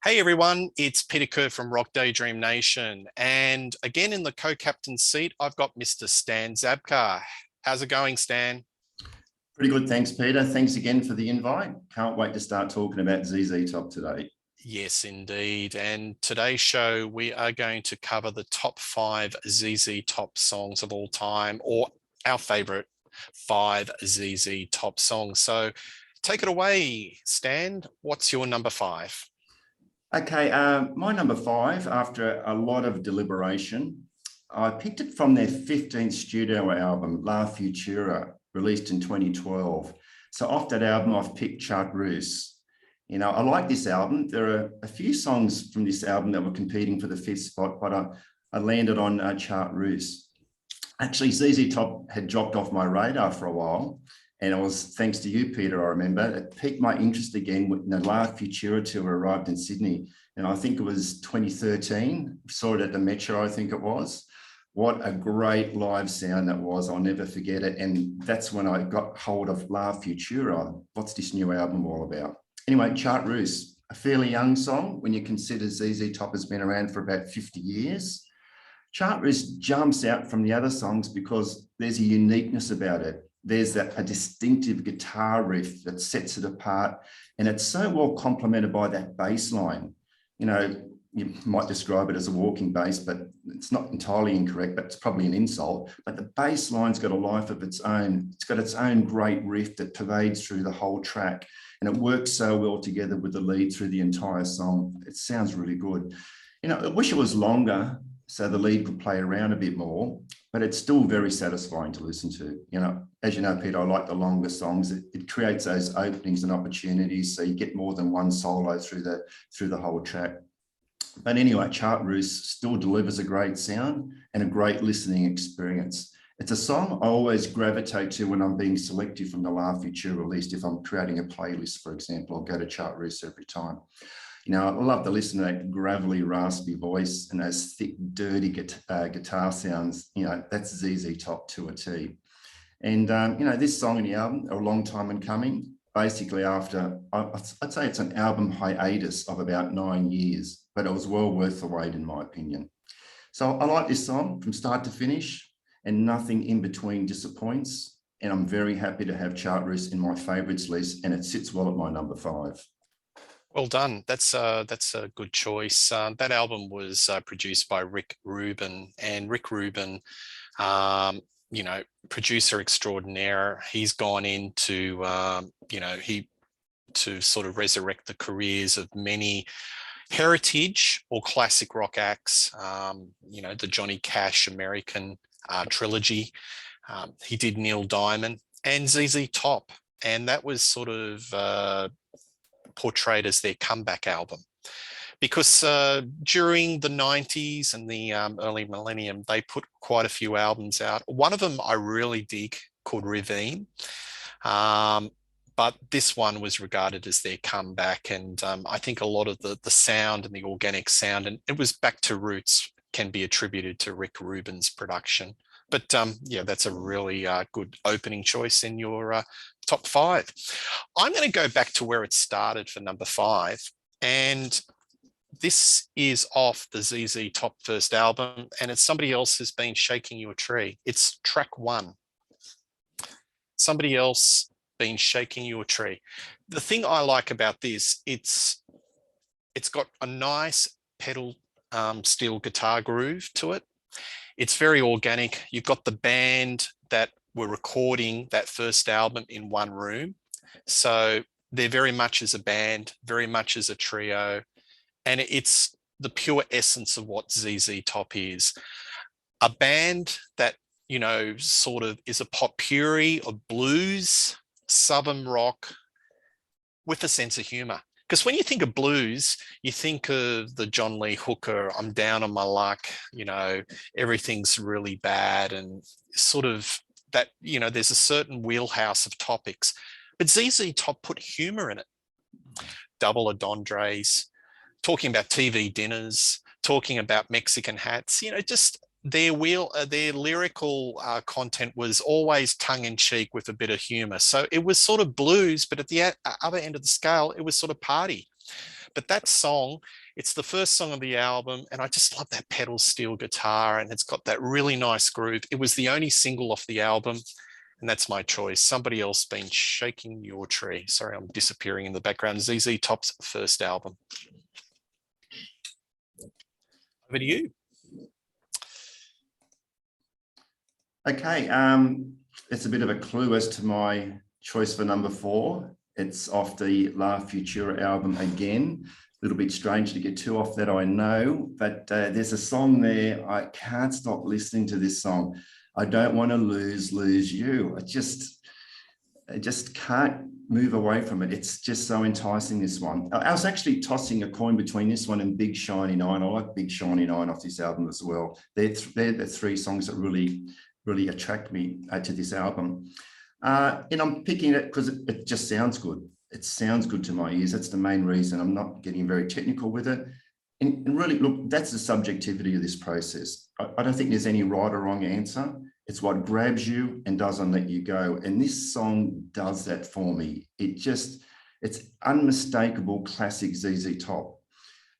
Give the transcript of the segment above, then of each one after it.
Hey everyone, it's Peter Kerr from Daydream Nation. And again in the co-captain seat, I've got Mr. Stan Zabkar. How's it going, Stan? Pretty good, thanks, Peter. Thanks again for the invite. Can't wait to start talking about ZZ Top today. Yes, indeed. And today's show, we are going to cover the top five ZZ Top songs of all time, or our favorite five ZZ Top songs. So take it away, Stan. What's your number five? Okay, my number five, after a lot of deliberation, I picked it from their 15th studio album, La Futura, released in 2012. So off that album, I've picked Chartreuse. You know, I like this album. There are a few songs from this album that were competing for the fifth spot, but I landed on Chartreuse. Actually, ZZ Top had dropped off my radar for a while. And it was thanks to you, Peter, I remember. It piqued my interest again when the La Futura tour arrived in Sydney. And I think it was 2013. Saw it at the Metro, I think it was. What a great live sound that was. I'll never forget it. And that's when I got hold of La Futura. What's this new album all about? Anyway, Chartreuse, a fairly young song when you consider ZZ Top has been around for about 50 years. Chartreuse jumps out from the other songs because there's a uniqueness about it. There's a distinctive guitar riff that sets it apart, and it's so well complemented by that bass line. You know, you might describe it as a walking bass, but it's not entirely incorrect, but it's probably an insult. But the bass line's got a life of its own. It's got its own great riff that pervades through the whole track, and it works so well together with the lead through the entire song. It sounds really good. You know, I wish it was longer so the lead could play around a bit more, but it's still very satisfying to listen to. You know, as you know, Peter, I like the longer songs. It creates those openings and opportunities, so you get more than one solo through the whole track. But anyway, Chartreuse still delivers a great sound and a great listening experience. It's a song I always gravitate to when I'm being selective from the La Futura release. If I'm creating a playlist, for example, I'll go to Chartreuse every time. You know, I love to listen to that gravelly, raspy voice and those thick, dirty guitar sounds. You know, that's ZZ Top to a T. And, you know, this song in the album, a long time in coming, basically after, I'd say it's an album hiatus of about 9 years, but it was well worth the wait, in my opinion. So I like this song from start to finish, and nothing in between disappoints. And I'm very happy to have Chartreuse in my favourites list, and it sits well at my number five. Well done. That's a good choice. That album was produced by Rick Rubin, and Rick Rubin, you know, producer extraordinaire. He's gone into, you know, to sort of resurrect the careers of many heritage or classic rock acts. You know, the Johnny Cash American trilogy. He did Neil Diamond and ZZ Top, and that was sort of portrayed as their comeback album, because during the 90s and the early millennium, they put quite a few albums out. One of them I really dig, called Ravine, but this one was regarded as their comeback. And I think a lot of the sound and the organic sound, and it was back to roots, can be attributed to Rick Rubin's production. But yeah, that's a really good opening choice in your top five. I'm going to go back to where it started for number five. And this is off the ZZ Top first album, and it's Somebody Else Has Been Shaking Your Tree. It's track one. Somebody Else Been Shaking Your Tree. The thing I like about this, it's got a nice pedal steel guitar groove to it. It's very organic. You've got the band that were recording that first album in one room. So they're very much as a band, very much as a trio. And it's the pure essence of what ZZ Top is. A band that, you know, sort of is a potpourri of blues, southern rock, with a sense of humor. Because when you think of blues, you think of the John Lee Hooker, I'm down on my luck, you know, everything's really bad, and sort of that, you know, there's a certain wheelhouse of topics. But ZZ Top put humor in it. Double entendres, talking about TV dinners, talking about Mexican hats, you know, just their lyrical content was always tongue-in-cheek with a bit of humor. So it was sort of blues, but at the other end of the scale, it was sort of party. But that song, it's the first song of the album, and I just love that pedal steel guitar, and it's got that really nice groove. It was the only single off the album, and that's my choice. Somebody else been shaking your tree. Sorry, I'm disappearing in the background. ZZ Top's first album. Over to you. Okay, it's a bit of a clue as to my choice for number 4. It's off the La Futura album again. A little bit strange to get 2 off that, I know, but there's a song there. I can't stop listening to this song. I don't want to lose you. I just can't move away from it. It's just so enticing, this one. I was actually tossing a coin between this one and Big Shiny Nine. I like Big Shiny Nine off this album as well. They're the 3 songs that really attract me to this album. And I'm picking it because it just sounds good. It sounds good to my ears. That's the main reason. I'm not getting very technical with it. And really, look, that's the subjectivity of this process. I don't think there's any right or wrong answer. It's what grabs you and doesn't let you go. And this song does that for me. It's unmistakable classic ZZ Top.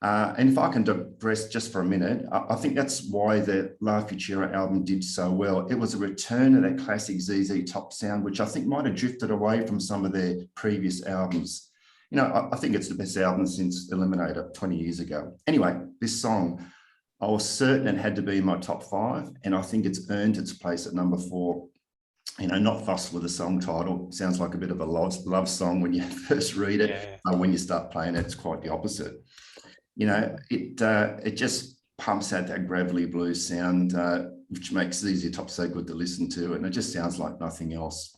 And if I can digress just for a minute, I think that's why the La Futura album did so well. It was a return of that classic ZZ Top sound, which I think might have drifted away from some of their previous albums. You know, I think it's the best album since Eliminator 20 years ago. Anyway, this song, I was certain it had to be in my top 5, and I think it's earned its place at number 4. You know, not fussed with the song title. Sounds like a bit of a love song when you first read it. Yeah. But when you start playing it, it's quite the opposite. You know, it just pumps out that gravelly blues sound, which makes ZZ Top so good to listen to, and it just sounds like nothing else.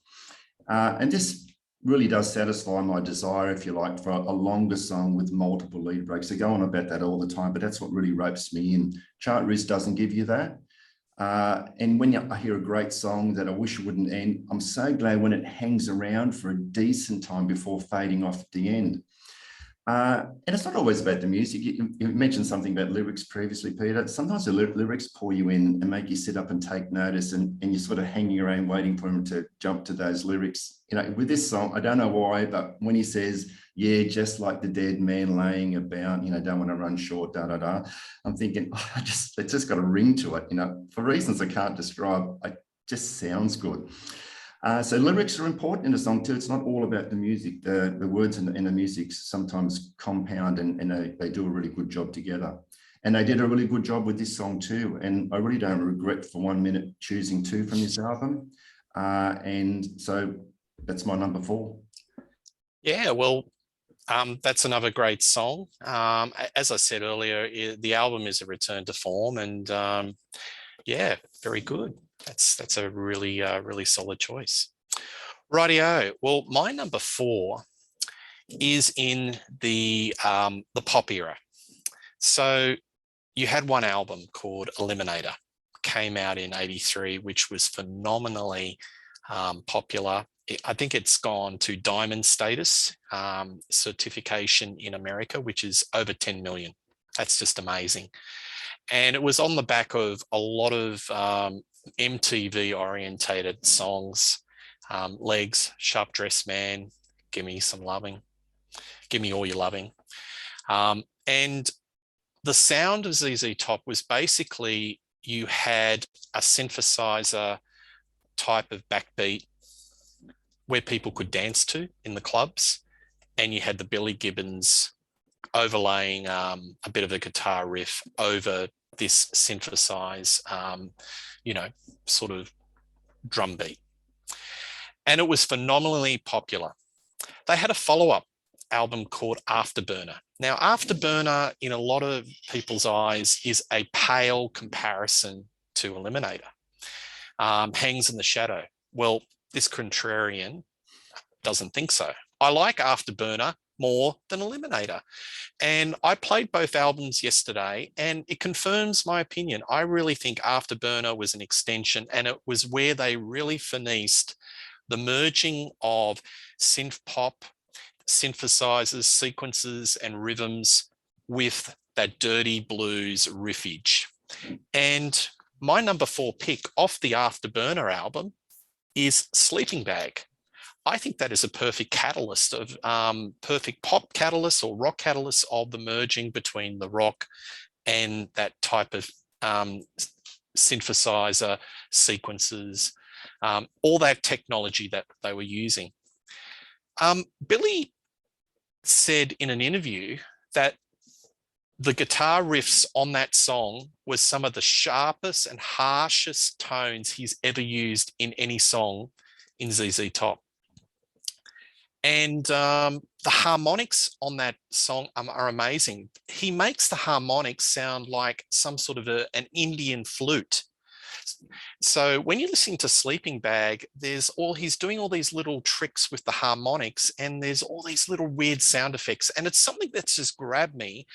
And this really does satisfy my desire, if you like, for a longer song with multiple lead breaks. I go on about that all the time, but that's what really ropes me in. Chart Riz doesn't give you that. And when I hear a great song that I wish it wouldn't end, I'm so glad when it hangs around for a decent time before fading off at the end. And it's not always about the music. You mentioned something about lyrics previously, Peter. Sometimes the lyrics pull you in and make you sit up and take notice, and you're sort of hanging around waiting for them to jump to those lyrics. You know, with this song, I don't know why, but when he says, yeah, just like the dead man laying about, you know, don't want to run short, da-da-da, I'm thinking, oh, it's just got a ring to it, you know, for reasons I can't describe. It just sounds good. So lyrics are important in a song too. It's not all about the music. The words and the music sometimes compound, and they do a really good job together. And they did a really good job with this song too. And I really don't regret for 1 minute choosing 2 from this album. And so that's my number 4. Yeah, well, that's another great song. As I said earlier, the album is a return to form, and yeah, very good. That's a really, really solid choice. Rightio. Well, my number 4 is in the pop era. So you had one album called Eliminator, came out in '83, which was phenomenally popular. I think it's gone to diamond status certification in America, which is over 10 million. That's just amazing. And it was on the back of a lot of MTV orientated songs, Legs, Sharp Dressed Man, Give Me Some Loving, Give Me All Your Loving. And the sound of ZZ Top was basically, you had a synthesizer type of backbeat where people could dance to in the clubs, and you had the Billy Gibbons overlaying a bit of a guitar riff over this synthesized, you know, sort of drum beat. And it was phenomenally popular. They had a follow-up album called Afterburner. Now, Afterburner, in a lot of people's eyes, is a pale comparison to Eliminator. Hangs in the shadow. Well, this contrarian doesn't think so. I like Afterburner more than Eliminator. And I played both albums yesterday, and it confirms my opinion. I really think Afterburner was an extension, and it was where they really finessed the merging of synth pop, synthesizers, sequences, and rhythms with that dirty blues riffage. And my number 4 pick off the Afterburner album is Sleeping Bag. I think that is a perfect catalyst of perfect pop catalyst or rock catalyst of the merging between the rock and that type of synthesizer sequences, all that technology that they were using. Billy said in an interview that the guitar riffs on that song was some of the sharpest and harshest tones he's ever used in any song in ZZ Top. And the harmonics on that song are amazing. He makes the harmonics sound like some sort of an Indian flute. So when you're listening to Sleeping Bag, he's doing all these little tricks with the harmonics, and there's all these little weird sound effects. And it's something that's just grabbed me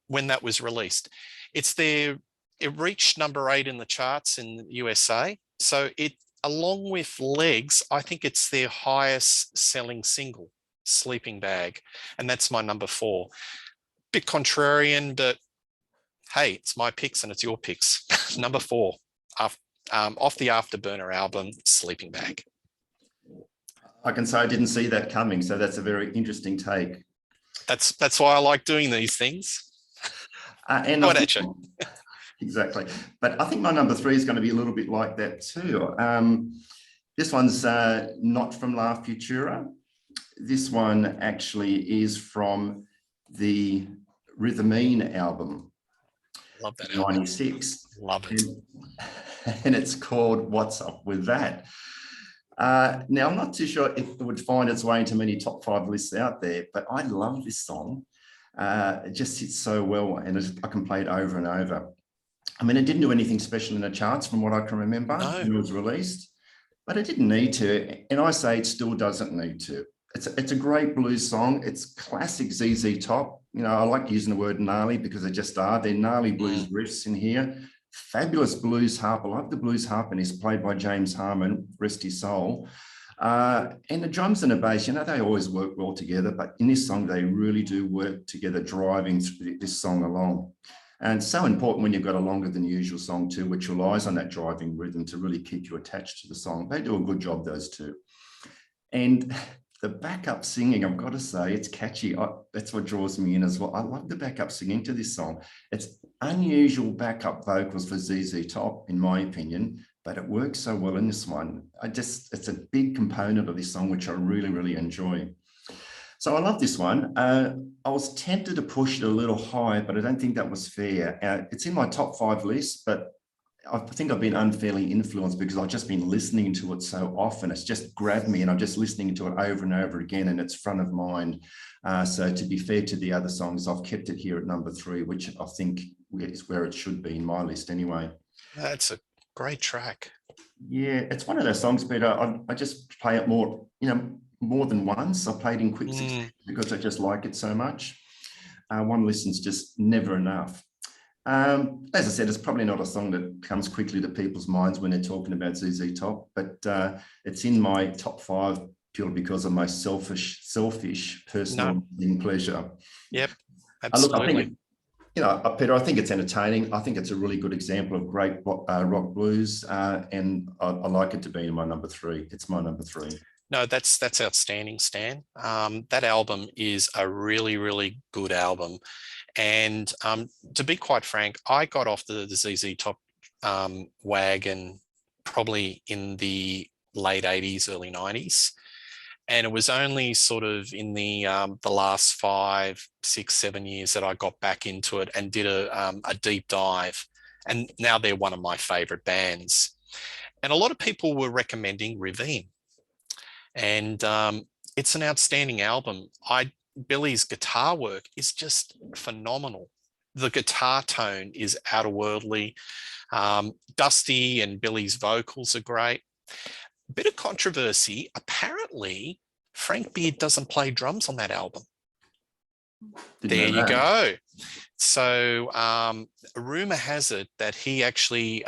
when that was released. It reached number 8 in the charts in the USA. So along with Legs, I think it's their highest selling single, Sleeping Bag. And that's my number 4. Bit contrarian, but hey, it's my picks and it's your picks. Number 4, off the Afterburner album, Sleeping Bag. I can say I didn't see that coming, so that's a very interesting take. That's why I like doing these things. And exactly. But I think my number 3 is going to be a little bit like that too. This one's not from La Futura. This one actually is from the Rhythmine album. Love that album. 96. Love it. And it's called What's Up With That? Now, I'm not too sure if it would find its way into many top 5 lists out there, but I love this song. It just sits so well, and I can play it over and over. I mean, it didn't do anything special in the charts from what I can remember when it was released, but it didn't need to. And I say it still doesn't need to. It's a great blues song. It's classic ZZ Top. You know, I like using the word gnarly because they just are. They're gnarly blues riffs in here. Fabulous blues harp. I love the blues harp, and it's played by James Harmon, rest his soul. And the drums and the bass, you know, they always work well together, but in this song, they really do work together, driving this song along. And so important when you've got a longer than usual song too, which relies on that driving rhythm to really keep you attached to the song. They do a good job, those two. And the backup singing, I've got to say, it's catchy. That's what draws me in as well. I love the backup singing to this song. It's unusual backup vocals for ZZ Top, in my opinion, but it works so well in this one. It's a big component of this song, which I really, really enjoy. So I love this one. I was tempted to push it a little high, but I don't think that was fair. It's in my top 5 list, but I think I've been unfairly influenced because I've just been listening to it so often. It's just grabbed me, and I'm just listening to it over and over again, and it's front of mind. So to be fair to the other songs, I've kept it here at number 3, which I think is where it should be in my list anyway. That's a great track. Yeah, it's one of those songs, Peter. I just play it more than once. I played in quick succession because I just like it so much. One listen's just never enough. As I said, it's probably not a song that comes quickly to people's minds when they're talking about ZZ Top, but it's in my top 5 purely because of my selfish personal pleasure. Yep, absolutely. Look, I think, Peter, I think it's entertaining. I think it's a really good example of great rock blues, and I like it to be in my number 3. It's my number 3. No, that's outstanding, Stan. That album is a really, really good album. And to be quite frank, I got off the ZZ Top wagon probably in the late 80s, early 90s. And it was only sort of in the last 5, 6, 7 years that I got back into it and did a deep dive. And now they're one of my favorite bands. And a lot of people were recommending Ravine. And it's an outstanding album. Billy's guitar work is just phenomenal. The guitar tone is outerworldly. Dusty and Billy's vocals are great. Bit of controversy. Apparently, Frank Beard doesn't play drums on that album. There you go. So rumor has it that he actually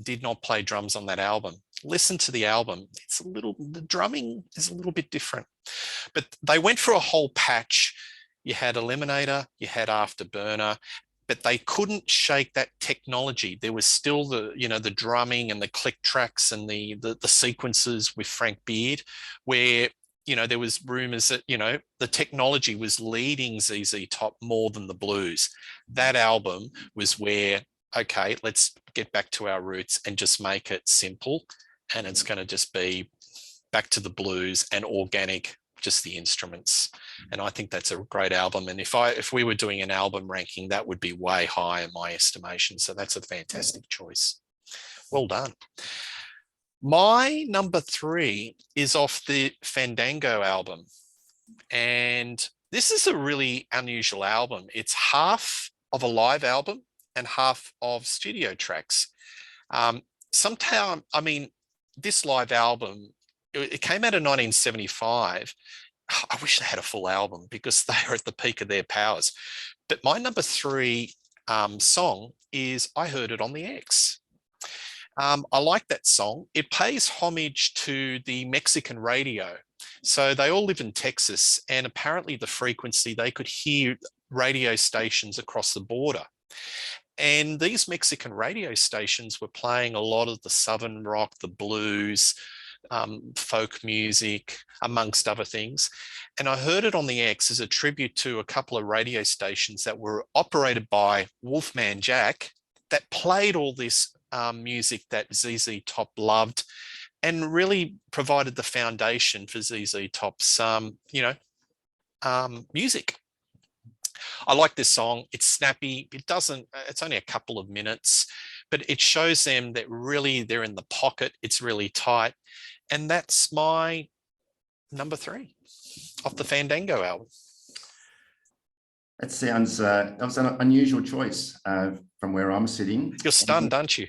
did not play drums on that album. Listen to the album. The drumming is a little bit different, but they went for a whole patch. You had Eliminator, you had Afterburner, but they couldn't shake that technology. There was still the drumming and the click tracks and the sequences with Frank Beard, where there was rumors that the technology was leading ZZ Top more than the blues. That album was where, okay, let's get back to our roots and just make it simple, and it's going to just be back to the blues and organic, just the instruments. And I think that's a great album. And if we were doing an album ranking, that would be way high in my estimation. So that's a fantastic choice. Well done. My number 3 is off the Fandango album. And this is a really unusual album. It's half of a live album and half of studio tracks. This live album, it came out in 1975. I wish they had a full album because they are at the peak of their powers. But my number 3 song is I Heard It on the X. I like that song. It pays homage to the Mexican radio. So they all live in Texas, and apparently the frequency, they could hear radio stations across the border. And these Mexican radio stations were playing a lot of the Southern rock, the blues, folk music, amongst other things. And I Heard It on the X as a tribute to a couple of radio stations that were operated by Wolfman Jack that played all this music that ZZ Top loved, and really provided the foundation for ZZ Top's, music. I like this song. It's snappy. It's only a couple of minutes, but it shows them that really they're in the pocket. It's really tight. And that's my number 3 off the Fandango album. That sounds, that was an unusual choice from where I'm sitting. You're stunned, aren't you?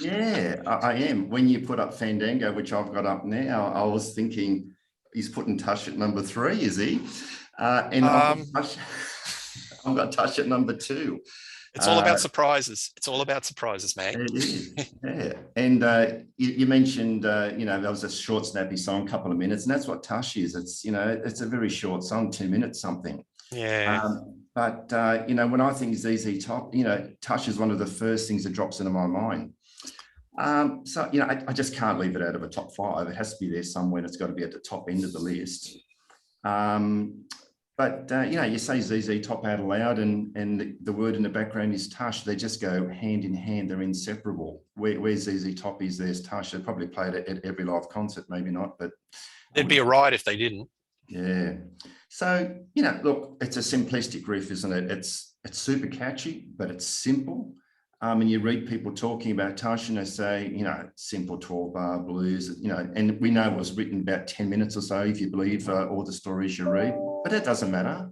Yeah, I am. When you put up Fandango, which I've got up now, I was thinking he's putting Tush at number 3, is he? And I've got Tush at number 2. It's all about surprises. It's all about surprises, man. It is, yeah. And you mentioned, that was a short, snappy song, couple of minutes, and that's what Tush is. It's, it's a very short song, 2 minutes something. Yeah. But when I think ZZ Top, Tush is one of the first things that drops into my mind. So, I just can't leave it out of a top 5. It has to be there somewhere. It's got to be at the top end of the list. But you say ZZ Top out loud, and the word in the background is Tush. They just go hand in hand. They're inseparable. Where ZZ Top is, there's Tush. They probably played it at every live concert, maybe not, but there'd be a riot if they didn't. Yeah. So look, it's a simplistic riff, isn't it? It's super catchy, but it's simple. And you read people talking about Tush, and they say, simple 12-bar blues, and we know it was written about 10 minutes or so, if you believe all the stories you read. But it doesn't matter.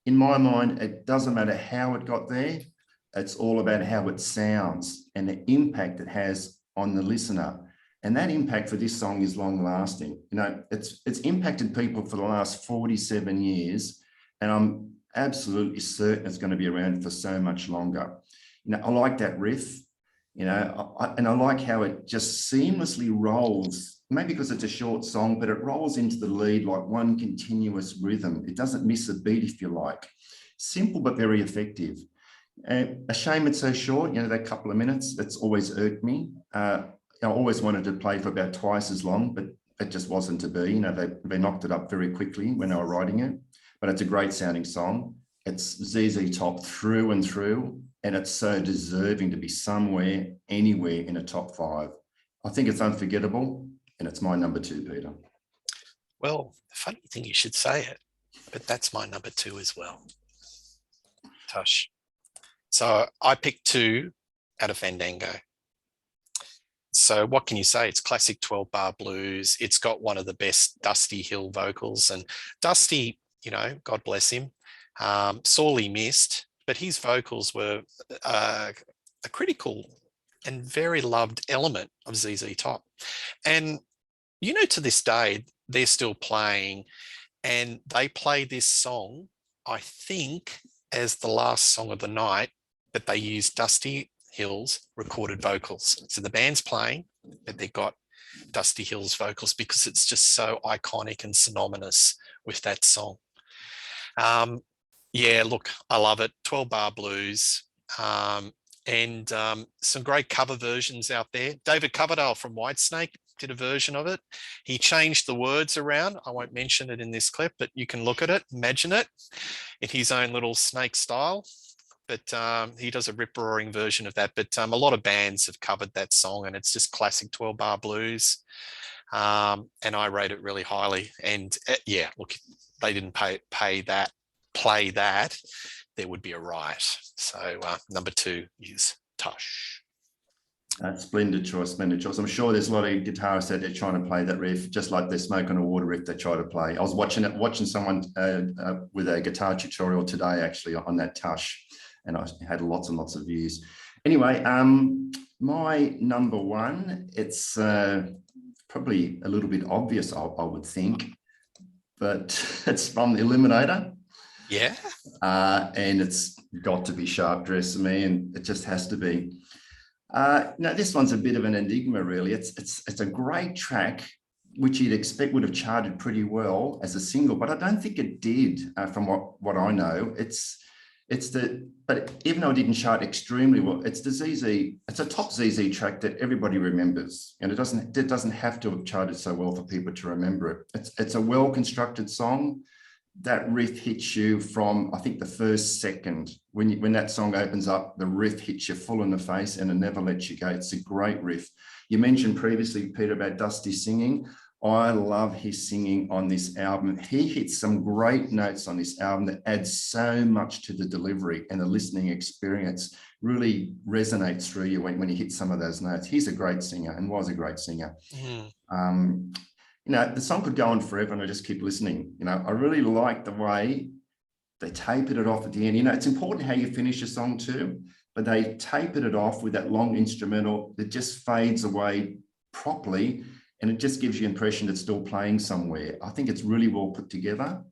In my mind, it doesn't matter how it got there. It's all about how it sounds and the impact it has on the listener. And that impact for this song is long lasting. It's impacted people for the last 47 years, and I'm absolutely certain it's going to be around for so much longer. I like that riff, and I like how it just seamlessly rolls, maybe because it's a short song, but it rolls into the lead like one continuous rhythm. It doesn't miss a beat, if you like. Simple, but very effective. A shame it's so short, that couple of minutes. That's always irked me. I always wanted to play for about twice as long, but it just wasn't to be. They knocked it up very quickly when they were writing it. But it's a great sounding song. It's ZZ Top through and through, and it's so deserving to be somewhere, anywhere in a top 5. I think it's unforgettable, and it's my number 2, Peter. Well, funny thing you should say it, but that's my number 2 as well. Tush. So I picked 2 out of Fandango. So what can you say? It's classic 12-bar blues. It's got one of the best Dusty Hill vocals, and Dusty, God bless him, sorely missed, but his vocals were a critical and very loved element of ZZ Top. And, to this day, they're still playing, and they play this song, I think, as the last song of the night, but they use Dusty Hill's recorded vocals. So the band's playing, but they've got Dusty Hill's vocals because it's just so iconic and synonymous with that song. Yeah, look, I love it. 12-bar blues. and some great cover versions out there. David Coverdale from Whitesnake did a version of it. He changed the words around. I won't mention it in this clip, but you can look at it, imagine it in his own little snake style. But he does a rip-roaring version of that. But a lot of bands have covered that song, and it's just classic 12-bar blues. And I rate it really highly. And yeah, look, they didn't play that, there would be a riot. So number 2 is Tush. Splendid choice, splendid choice. I'm sure there's a lot of guitarists out there trying to play that riff, just like the Smoke on the Water riff they try to play. I was watching someone with a guitar tutorial today, actually, on that Tush, and I had lots and lots of views. Anyway, my number 1, it's probably a little bit obvious, I would think, but it's from the Eliminator. Yeah. And it's got to be Sharp Dressed Man. It just has to be. Now, this one's a bit of an enigma, really. It's a great track, which you'd expect would have charted pretty well as a single, but I don't think it did, from what I know. But even though it didn't chart extremely well, it's a top ZZ track that everybody remembers, and it doesn't have to have charted so well for people to remember it. It's a well-constructed song. That riff hits you from, I think, the first second. When that song opens up, the riff hits you full in the face and it never lets you go. It's a great riff. You mentioned previously, Peter, about Dusty singing. I love his singing on this album. He hits some great notes on this album that adds so much to the delivery, and the listening experience really resonates through you when you hit some of those notes. He's a great singer and was a great singer. Mm. The song could go on forever, and I just keep listening. I really like the way they tapered it off at the end. It's important how you finish a song too, but they tapered it off with that long instrumental that just fades away properly, and it just gives you the impression it's still playing somewhere. I think it's really well put together.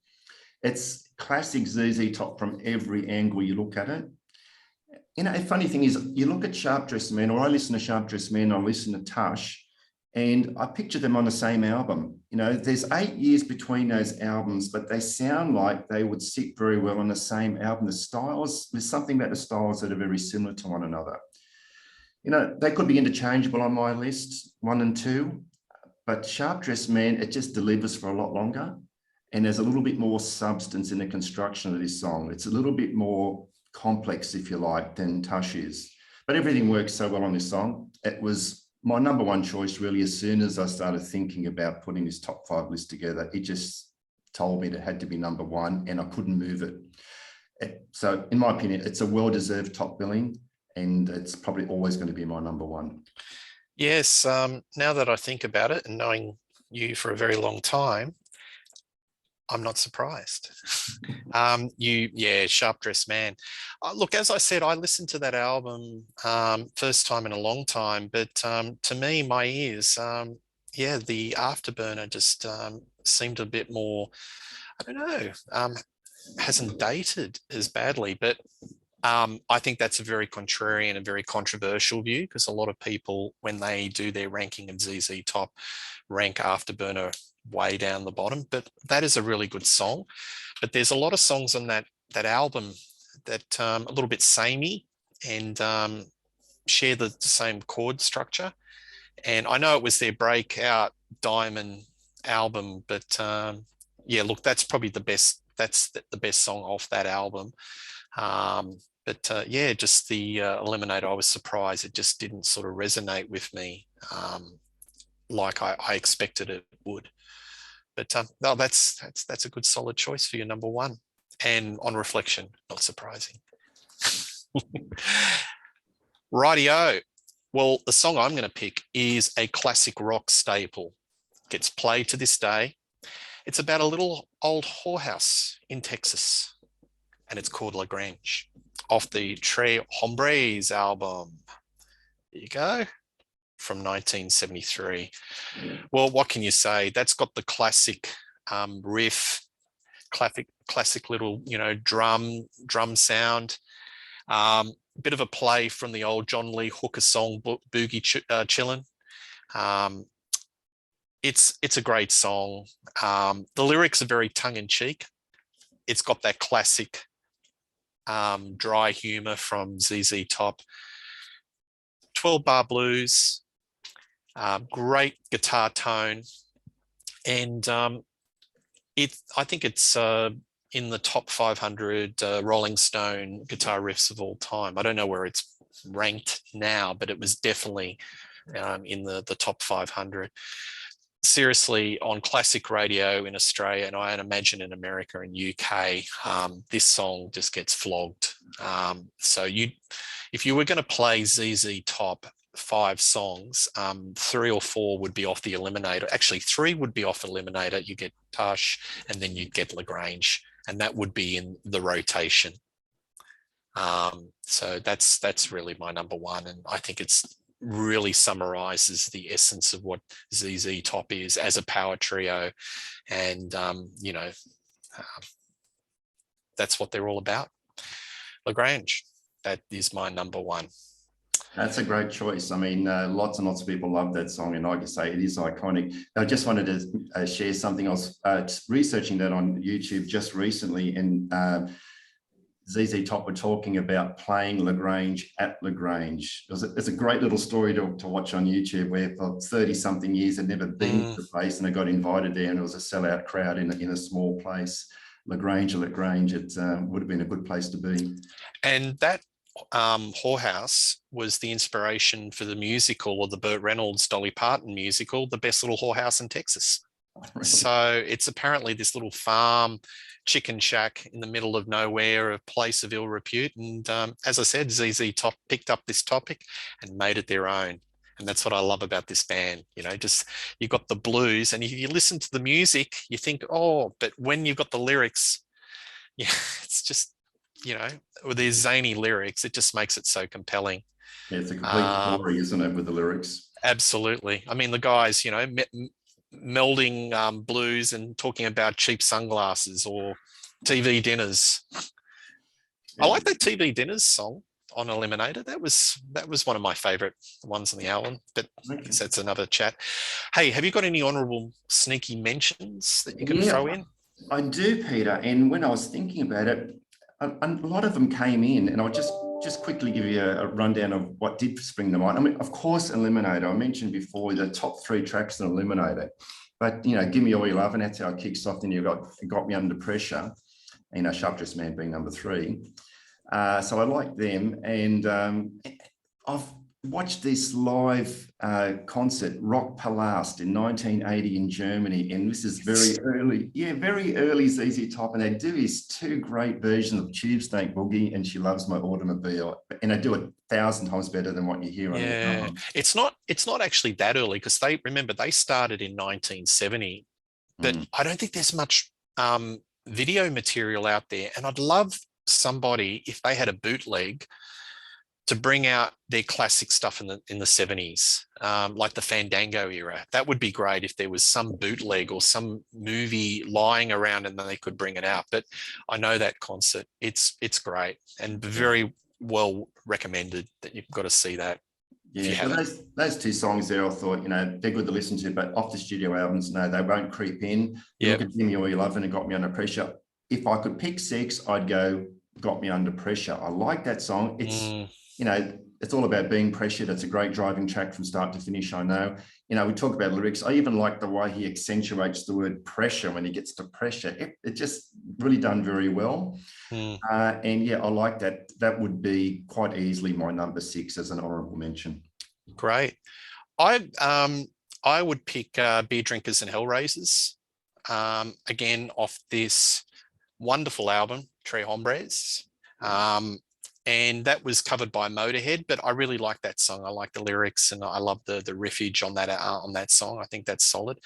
It's classic ZZ Top from every angle you look at it. A funny thing is, you look at Sharp Dressed Man, or I listen to Sharp Dressed Man, I listen to Tush, and I picture them on the same album. There's 8 years between those albums, but they sound like they would sit very well on the same album. The styles, there's something about the styles that are very similar to one another. They could be interchangeable on my list, 1 and 2, but Sharp Dressed Man, it just delivers for a lot longer. And there's a little bit more substance in the construction of this song. It's a little bit more complex, if you like, than Tush is. But everything works so well on this song. It was my number 1 choice, really. As soon as I started thinking about putting this top 5 list together, it just told me that it had to be number 1, and I couldn't move it. So in my opinion, it's a well-deserved top billing, and it's probably always going to be my number 1. Yes. Now that I think about it, and knowing you for a very long time, I'm not surprised. Sharp Dressed Man. Look, as I said, I listened to that album first time in a long time, but to me, my ears, the Afterburner just seemed a bit more, I don't know, hasn't dated as badly, but I think that's a very contrarian and very controversial view, because a lot of people, when they do their ranking of ZZ Top, rank Afterburner way down the bottom. But that is a really good song. But there's a lot of songs on that album that a little bit samey and share the same chord structure. And I know it was their breakout Diamond album, but look, that's probably the best. That's the best song off that album. Just the Eliminator, I was surprised it just didn't sort of resonate with me like I expected it would. But no, that's a good solid choice for your number 1. And on reflection, not surprising. Rightio. Well, the song I'm going to pick is a classic rock staple. Gets played to this day. It's about a little old whorehouse in Texas, and it's called La Grange, off the Tres Hombres album. There you go, from 1973. Well, what can you say? That's got the classic riff, classic little, drum sound. Bit of a play from the old John Lee Hooker song, Boogie Chillin'. It's a great song. The lyrics are very tongue-in-cheek. It's got that classic dry humor from ZZ Top, 12-bar blues, great guitar tone, and I think it's in the top 500 Rolling Stone guitar riffs of all time. I don't know where it's ranked now, but it was definitely in the top 500. Seriously, on classic radio in Australia, and I imagine in America and UK, this song just gets flogged. So if you were going to play ZZ Top 5 songs, 3 or 4 would be off the eliminator. Actually, 3 would be off eliminator. You get Tush, and then you'd get LaGrange, and that would be in the rotation. So that's really my number one, and I think it's really summarizes the essence of what ZZ Top is as a power trio, and that's what they're all about. LaGrange, that is my number one. That's a great choice. I mean, lots and lots of people love that song, and like you say, it is iconic. I just wanted to share something. I was researching that on YouTube just recently, and ZZ Top were talking about playing LaGrange at LaGrange. It's a great little story to watch on YouTube, where for 30-something years they'd never been to the place, and they got invited there, and it was a sellout crowd in a small place. LaGrange, it would have been a good place to be. And that whorehouse was the inspiration for the musical, or the Burt Reynolds, Dolly Parton musical, The Best Little Whorehouse in Texas. Really? So it's apparently this little farm chicken shack in the middle of nowhere, a place of ill repute. And as I said, ZZ Top picked up this topic and made it their own. And that's what I love about this band. Just you got the blues, and if you listen to the music, you think, oh, but when you've got the lyrics, yeah, it's just, with these zany lyrics, it just makes it so compelling. Yeah, it's a complete story, isn't it, with the lyrics? Absolutely. I mean, the guys, melding blues and talking about cheap sunglasses or TV dinners. Yeah. I like that TV dinners song on Eliminator. That was one of my favorite ones on the album, but I guess that's another chat. Hey, have you got any honorable sneaky mentions that you can throw in? I do, Peter. And when I was thinking about it, a lot of them came in, and I'll just quickly give you a rundown of what did spring to mind. I mean, of course, Eliminator. I mentioned before the top 3 tracks in Eliminator, but Give Me All Your Love, and that's how it kicks off. Then you got Me Under Pressure, Sharp Dressed Man being number 3. So I like them, and I've watched this live concert, Rock Palast, in 1980 in Germany, and this is very early ZZ Top, and they do these 2 great versions of Tube Snake Boogie and She Loves My Automobile, and they do it 1,000 times better than what you hear on the album. It's not actually that early, because they started in 1970, but I don't think there's much video material out there, and I'd love somebody, if they had a bootleg, to bring out their classic stuff in the 70s, like the Fandango era. That would be great if there was some bootleg or some movie lying around and then they could bring it out. But I know that concert, it's great and very well recommended. That you've got to see that. Yeah, well, those 2 songs there, I thought, they're good to listen to, but off the studio albums, no, they won't creep in. Look at Give Me All Your Love, and it got me under pressure. If I could pick 6, I'd go Got Me Under Pressure. I like that song. It's it's all about being pressured. It's a great driving track from start to finish, I know. We talk about lyrics. I even like the way he accentuates the word pressure when he gets to pressure. It just really done very well. And I like that. That would be quite easily my number 6 as an honorable mention. Great. I would pick Beer Drinkers and Hellraisers, again, off this wonderful album, Tres Hombres. And that was covered by Motorhead, but I really like that song. I like the lyrics, and I love the riffage on that song. I think that's solid.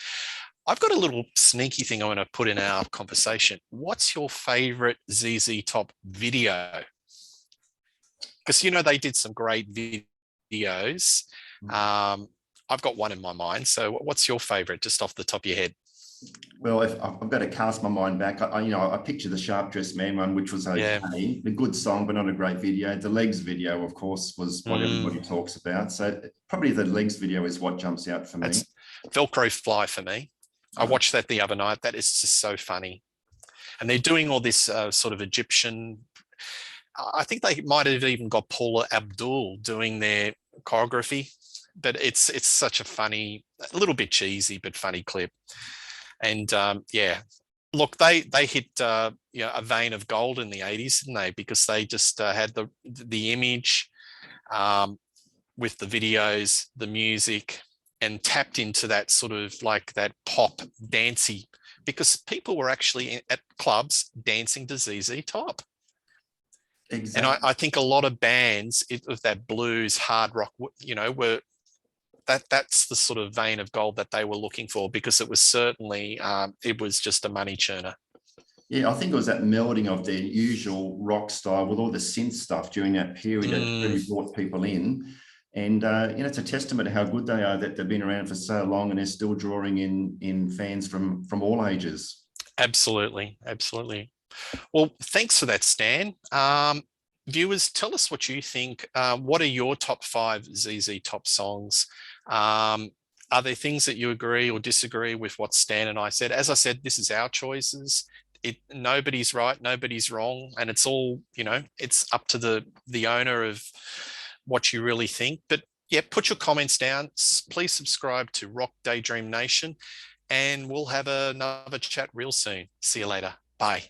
I've got a little sneaky thing I want to put in our conversation. What's your favorite ZZ Top video? Because they did some great videos. I've got one in my mind. So what's your favorite, just off the top of your head? Well, if I've got to cast my mind back, I picture the Sharp Dressed Man one, which was okay. Yeah. A good song, but not a great video. The Legs video, of course, was what everybody talks about. So probably the Legs video is what jumps out for me. That's Velcro Fly for me. I watched that the other night. That is just so funny. And they're doing all this sort of Egyptian I think they might have even got Paula Abdul doing their choreography, but it's such a funny, a little bit cheesy, but funny clip. And yeah, look, they hit a vein of gold in the 80s, didn't they? Because they just had the image um, with the videos, the music, and tapped into that sort of like that pop dancey, because people were actually at clubs dancing to ZZ Top. And Exactly. I think a lot of bands of that blues, hard rock, were that's the sort of vein of gold that they were looking for, because it was certainly it was just a money churner. Yeah, I think it was that melding of their usual rock style with all the synth stuff during that period that really brought people in. And it's a testament to how good they are that they've been around for so long and they're still drawing in fans from all ages. Absolutely, absolutely. Well, thanks for that, Stan. Viewers, tell us what you think. What are your top 5 ZZ Top songs? Are there things that you agree or disagree with what Stan and I said? As I said, this is our choices. Nobody's right, nobody's wrong, and it's all, it's up to the owner of what you really think. But yeah, put your comments down. Please subscribe to Rock Daydream Nation, and we'll have another chat real soon. See you later. Bye.